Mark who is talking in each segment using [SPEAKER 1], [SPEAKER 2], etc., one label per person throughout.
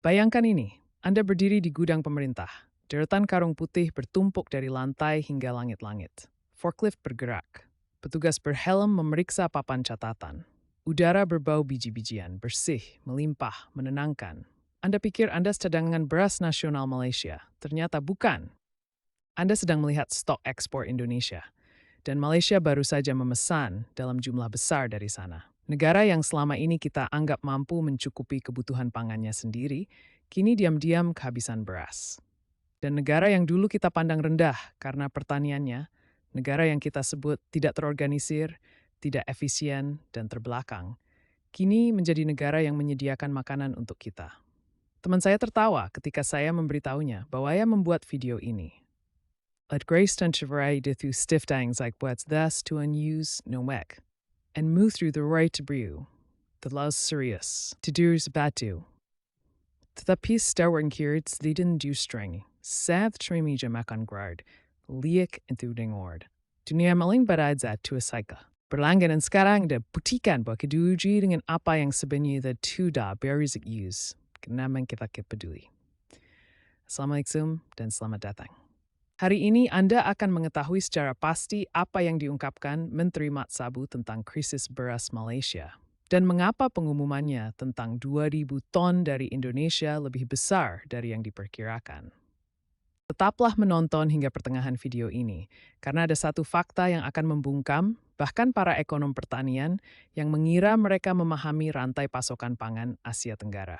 [SPEAKER 1] Bayangkan ini, Anda berdiri di gudang pemerintah. Deretan karung putih bertumpuk dari lantai hingga langit-langit. Forklift bergerak. Petugas berhelm memeriksa papan catatan. Udara berbau biji-bijian, bersih, melimpah, menenangkan. Anda pikir Anda cadangan beras nasional Malaysia. Ternyata bukan. Anda sedang melihat stok ekspor Indonesia. Dan Malaysia baru saja memesan dalam jumlah besar dari sana. Negara yang selama ini kita anggap mampu mencukupi kebutuhan pangannya sendiri, kini diam-diam kehabisan beras. Dan negara yang dulu kita pandang rendah karena pertaniannya, negara yang kita sebut tidak terorganisir, tidak efisien, dan terbelakang, kini menjadi negara yang menyediakan makanan untuk kita. Teman saya tertawa ketika saya memberitahunya bahwa ia membuat video ini. At Grace Tancheverai dithu stiftangs like what's thus to unuse no mek, and move through the right brew, the laws serious, to do's batu. Tetapi starwern kirds liden du streng, sav trimija makan guard, liek enthu dingord. Dunia maling beradza tu asaika. Berlangganan sekarang da butikan bahwa keduji dengan apa yang sebenarnya the tuda berizik use. Kenapa kita peduli. Assalamualaikum dan selamat datang. Hari ini Anda akan mengetahui secara pasti apa yang diungkapkan Menteri Mat Sabu tentang krisis beras Malaysia dan mengapa pengumumannya tentang 2.000 ton dari Indonesia lebih besar dari yang diperkirakan. Tetaplah menonton hingga pertengahan video ini, karena ada satu fakta yang akan membungkam bahkan para ekonom pertanian yang mengira mereka memahami rantai pasokan pangan Asia Tenggara.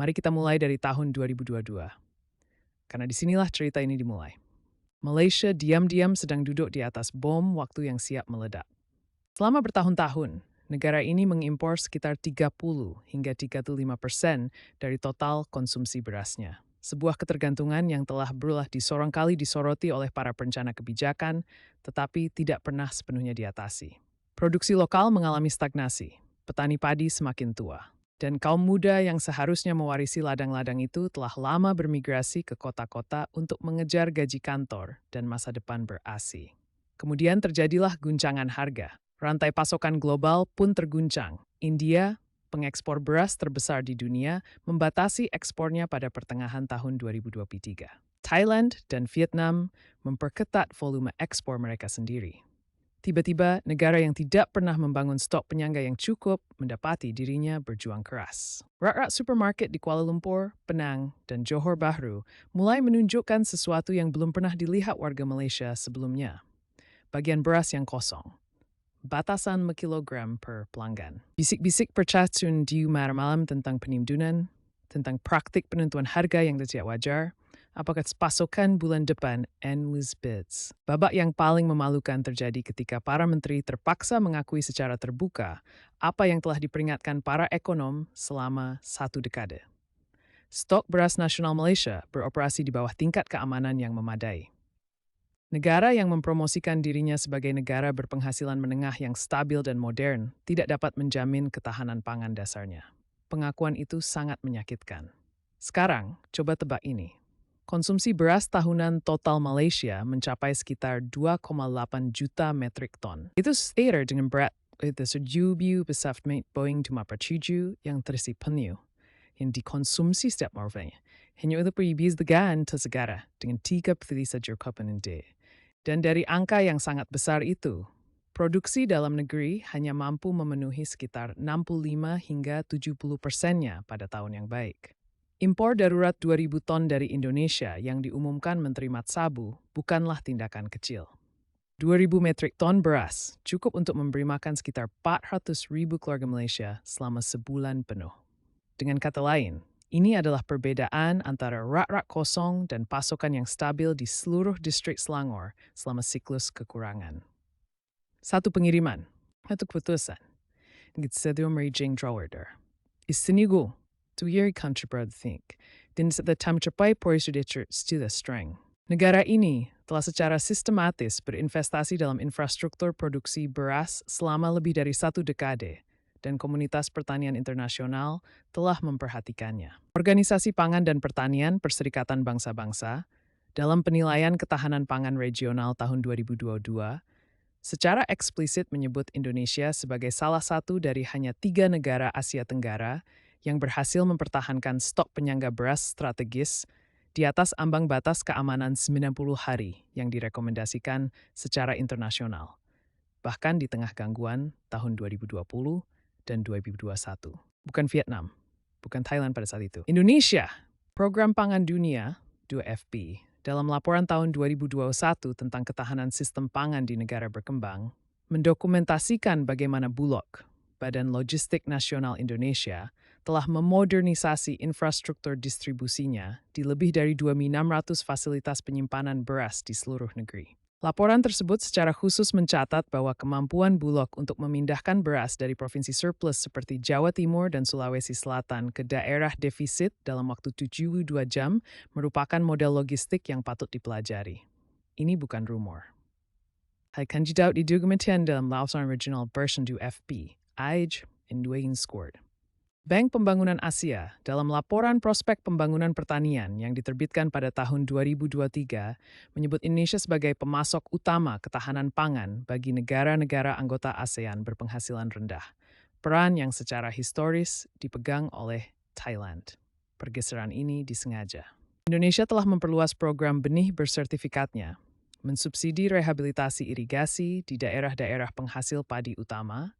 [SPEAKER 1] Mari kita mulai dari tahun 2022. Karena disinilah cerita ini dimulai. Malaysia diam-diam sedang duduk di atas bom waktu yang siap meledak. Selama bertahun-tahun, negara ini mengimpor sekitar 30 hingga 35% dari total konsumsi berasnya. Sebuah ketergantungan yang telah berulang disorong kali disoroti oleh para perencana kebijakan, tetapi tidak pernah sepenuhnya diatasi. Produksi lokal mengalami stagnasi, petani padi semakin tua. Dan kaum muda yang seharusnya mewarisi ladang-ladang itu telah lama bermigrasi ke kota-kota untuk mengejar gaji kantor dan masa depan ber-AC. Kemudian terjadilah guncangan harga. Rantai pasokan global pun terguncang. India, pengekspor beras terbesar di dunia, membatasi ekspornya pada pertengahan tahun 2023. Thailand dan Vietnam memperketat volume ekspor mereka sendiri. Tiba-tiba, negara yang tidak pernah membangun stok penyangga yang cukup mendapati dirinya berjuang keras. Rak-rak supermarket di Kuala Lumpur, Penang, dan Johor Bahru mulai menunjukkan sesuatu yang belum pernah dilihat warga Malaysia sebelumnya. Bagian beras yang kosong. Batasan kilogram per pelanggan. Bisik-bisik percacun di malam tentang penimbunan, tentang praktik penentuan harga yang tidak wajar, apakah pasokan bulan depan endless bids. Babak yang paling memalukan terjadi ketika para menteri terpaksa mengakui secara terbuka apa yang telah diperingatkan para ekonom selama 1 dekade. Stok beras nasional Malaysia beroperasi di bawah tingkat keamanan yang memadai. Negara yang mempromosikan dirinya sebagai negara berpenghasilan menengah yang stabil dan modern tidak dapat menjamin ketahanan pangan dasarnya. Pengakuan itu sangat menyakitkan. Sekarang, coba tebak ini. Konsumsi beras tahunan total Malaysia mencapai sekitar 2,8 juta metrik ton. Itu setara dengan berat sejubiu pesawat Boeing 747 yang terisi penuh, yang dikonsumsi setiap morfanya. Hanya untuk peribis degan tersegara dengan 3% komponen D. Dan dari angka yang sangat besar itu, produksi dalam negeri hanya mampu memenuhi sekitar 65 hingga 70%-nya pada tahun yang baik. Impor darurat 2.000 ton dari Indonesia yang diumumkan Menteri Mat Sabu bukanlah tindakan kecil. 2.000 metrik ton beras cukup untuk memberi makan sekitar 400.000 keluarga Malaysia selama sebulan penuh. Dengan kata lain, ini adalah perbedaan antara rak-rak kosong dan pasokan yang stabil di seluruh distrik Selangor selama siklus kekurangan. Satu pengiriman, satu keputusan. Gitsedio meriging drawerder. Isinigo. To your country brother think, dan the time tercapai poisudecer still strength. Negara ini telah secara sistematis berinvestasi dalam infrastruktur produksi beras selama lebih dari 1 dekade, dan komunitas pertanian internasional telah memperhatikannya. Organisasi Pangan dan Pertanian Perserikatan Bangsa-Bangsa, dalam penilaian ketahanan pangan regional tahun 2022, secara eksplisit menyebut Indonesia sebagai salah satu dari hanya 3 negara Asia Tenggara yang berhasil mempertahankan stok penyangga beras strategis di atas ambang batas keamanan 90 hari yang direkomendasikan secara internasional, bahkan di tengah gangguan tahun 2020 dan 2021. Bukan Vietnam, bukan Thailand pada saat itu. Indonesia, Program Pangan Dunia, 2FP, dalam laporan tahun 2021 tentang ketahanan sistem pangan di negara berkembang, mendokumentasikan bagaimana Bulog, Badan Logistik Nasional Indonesia, telah memodernisasi infrastruktur distribusinya di lebih dari 2.600 fasilitas penyimpanan beras di seluruh negeri. Laporan tersebut secara khusus mencatat bahwa kemampuan Bulog untuk memindahkan beras dari provinsi surplus seperti Jawa Timur dan Sulawesi Selatan ke daerah defisit dalam waktu 72 jam merupakan model logistik yang patut dipelajari. Ini bukan rumor. Hal kandidat didokumentasikan dalam laporan original version 2FP, AIJ, in Dwayne Scored. Bank Pembangunan Asia, dalam laporan prospek pembangunan pertanian yang diterbitkan pada tahun 2023, menyebut Indonesia sebagai pemasok utama ketahanan pangan bagi negara-negara anggota ASEAN berpenghasilan rendah, peran yang secara historis dipegang oleh Thailand. Pergeseran ini disengaja. Indonesia telah memperluas program benih bersertifikatnya, mensubsidi rehabilitasi irigasi di daerah-daerah penghasil padi utama,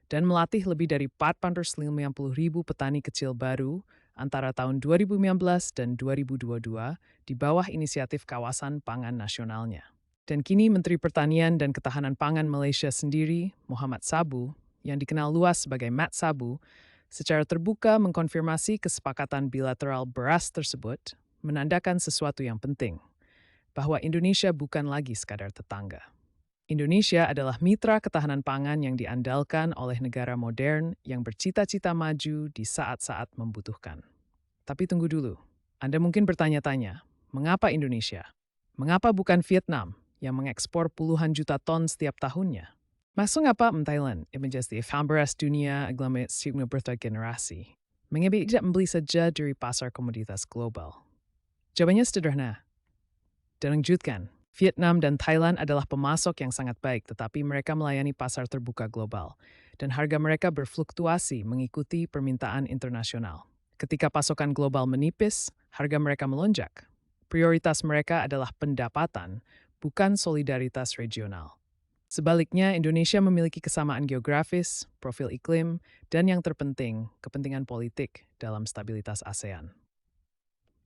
[SPEAKER 1] dan melatih lebih dari 450.000 petani kecil baru antara tahun 2015 dan 2022 di bawah inisiatif Kawasan Pangan Nasionalnya. Dan kini Menteri Pertanian dan Ketahanan Pangan Malaysia sendiri, Muhammad Sabu, yang dikenal luas sebagai Mat Sabu, secara terbuka mengkonfirmasi kesepakatan bilateral beras tersebut menandakan sesuatu yang penting, bahwa Indonesia bukan lagi sekadar tetangga. Indonesia adalah mitra ketahanan pangan yang diandalkan oleh negara modern yang bercita-cita maju di saat-saat membutuhkan. Tapi tunggu dulu, Anda mungkin bertanya-tanya, mengapa Indonesia? Mengapa bukan Vietnam yang mengekspor puluhan juta ton setiap tahunnya? Masuk apa Thailand yang menjadi beras dunia aglamet sigma bergenerasi? Mengapa tidak membeli saja dari pasar komoditas global? Jawabannya sederhana. Dan lanjutkan. Vietnam dan Thailand adalah pemasok yang sangat baik, tetapi mereka melayani pasar terbuka global, dan harga mereka berfluktuasi mengikuti permintaan internasional. Ketika pasokan global menipis, harga mereka melonjak. Prioritas mereka adalah pendapatan, bukan solidaritas regional. Sebaliknya, Indonesia memiliki kesamaan geografis, profil iklim, dan yang terpenting, kepentingan politik dalam stabilitas ASEAN.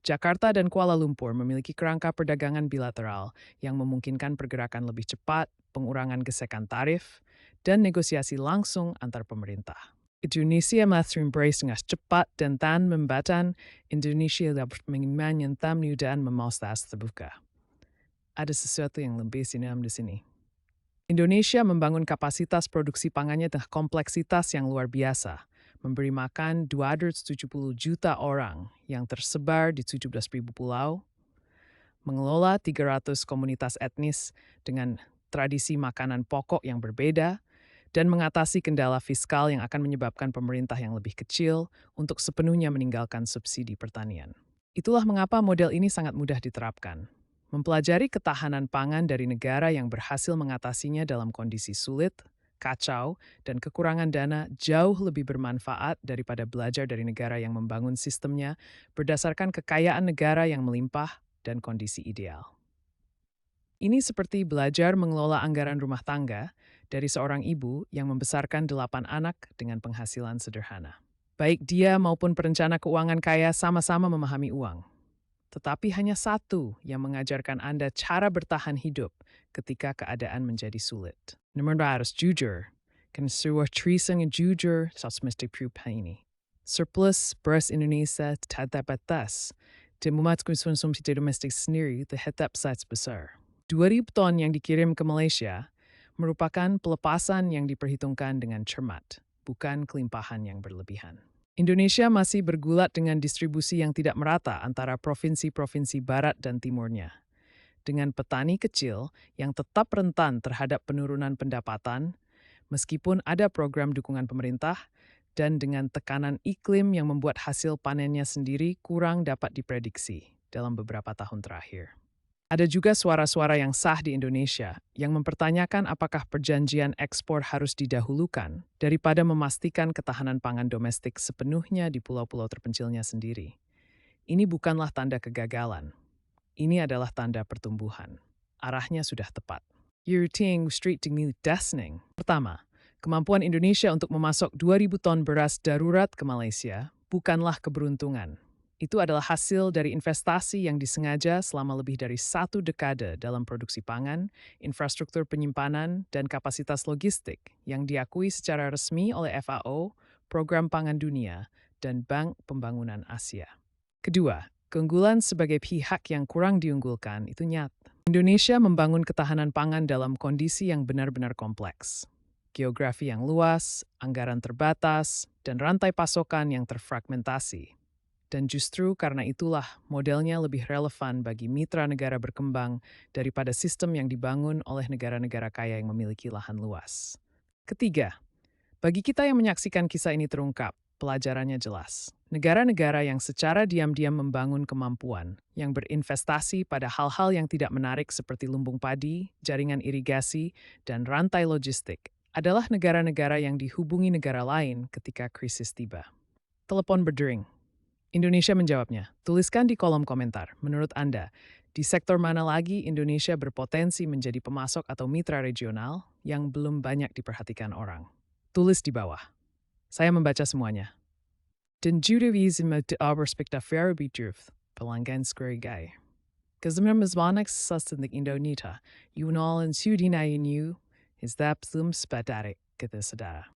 [SPEAKER 1] Jakarta dan Kuala Lumpur memiliki kerangka perdagangan bilateral yang memungkinkan pergerakan lebih cepat, pengurangan gesekan tarif, dan negosiasi langsung antar pemerintah. Indonesia must embrace dengan cepat dan tan membatan Indonesia dapat menyentam dan memastas terbuka. Ada sesuatu yang lebih sinam di sini. Indonesia membangun kapasitas produksi pangannya dengan kompleksitas yang luar biasa, memberi makan 270 juta orang yang tersebar di 17.000 pulau, mengelola 300 komunitas etnis dengan tradisi makanan pokok yang berbeda, dan mengatasi kendala fiskal yang akan menyebabkan pemerintah yang lebih kecil untuk sepenuhnya meninggalkan subsidi pertanian. Itulah mengapa model ini sangat mudah diterapkan. Mempelajari ketahanan pangan dari negara yang berhasil mengatasinya dalam kondisi sulit, kacau, dan kekurangan dana jauh lebih bermanfaat daripada belajar dari negara yang membangun sistemnya berdasarkan kekayaan negara yang melimpah dan kondisi ideal. Ini seperti belajar mengelola anggaran rumah tangga dari seorang ibu yang membesarkan 8 anak dengan penghasilan sederhana. Baik dia maupun perencana keuangan kaya sama-sama memahami uang. Tetapi hanya satu yang mengajarkan Anda cara bertahan hidup ketika keadaan menjadi sulit. Nomor 2 harus jujur. Kan sebuah trisang yang jujur mesti berupa ini. Surplus beras Indonesia tak batas dan memuat konsumsi domestik sendiri terhadap size besar. 2.000 ton yang dikirim ke Malaysia merupakan pelepasan yang diperhitungkan dengan cermat, bukan kelimpahan yang berlebihan. Indonesia masih bergulat dengan distribusi yang tidak merata antara provinsi-provinsi barat dan timurnya. Dengan petani kecil yang tetap rentan terhadap penurunan pendapatan, meskipun ada program dukungan pemerintah, dan dengan tekanan iklim yang membuat hasil panennya sendiri kurang dapat diprediksi dalam beberapa tahun terakhir. Ada juga suara-suara yang sah di Indonesia yang mempertanyakan apakah perjanjian ekspor harus didahulukan daripada memastikan ketahanan pangan domestik sepenuhnya di pulau-pulau terpencilnya sendiri. Ini bukanlah tanda kegagalan. Ini adalah tanda pertumbuhan. Arahnya sudah tepat. Yurting Street Tinggi Dasning. Pertama, kemampuan Indonesia untuk memasok 2.000 ton beras darurat ke Malaysia bukanlah keberuntungan. Itu adalah hasil dari investasi yang disengaja selama lebih dari 1 dekade dalam produksi pangan, infrastruktur penyimpanan, dan kapasitas logistik yang diakui secara resmi oleh FAO, Program Pangan Dunia, dan Bank Pembangunan Asia. Kedua, keunggulan sebagai pihak yang kurang diunggulkan itu nyata. Indonesia membangun ketahanan pangan dalam kondisi yang benar-benar kompleks. Geografi yang luas, anggaran terbatas, dan rantai pasokan yang terfragmentasi. Dan justru karena itulah modelnya lebih relevan bagi mitra negara berkembang daripada sistem yang dibangun oleh negara-negara kaya yang memiliki lahan luas. Ketiga, bagi kita yang menyaksikan kisah ini terungkap, pelajarannya jelas. Negara-negara yang secara diam-diam membangun kemampuan, yang berinvestasi pada hal-hal yang tidak menarik seperti lumbung padi, jaringan irigasi, dan rantai logistik, adalah negara-negara yang dihubungi negara lain ketika krisis tiba. Telepon berdering. Indonesia menjawabnya. Tuliskan di kolom komentar, menurut Anda, di sektor mana lagi Indonesia berpotensi menjadi pemasok atau mitra regional yang belum banyak diperhatikan orang? Tulis di bawah. Saya membaca semuanya. Den judaïsme de perspektif bijuf, pelanggan skerigai. Kezemer mezwanek sastendik Indonesia, yunal en sudinayin yu, is that plum spadarik, kata saudara.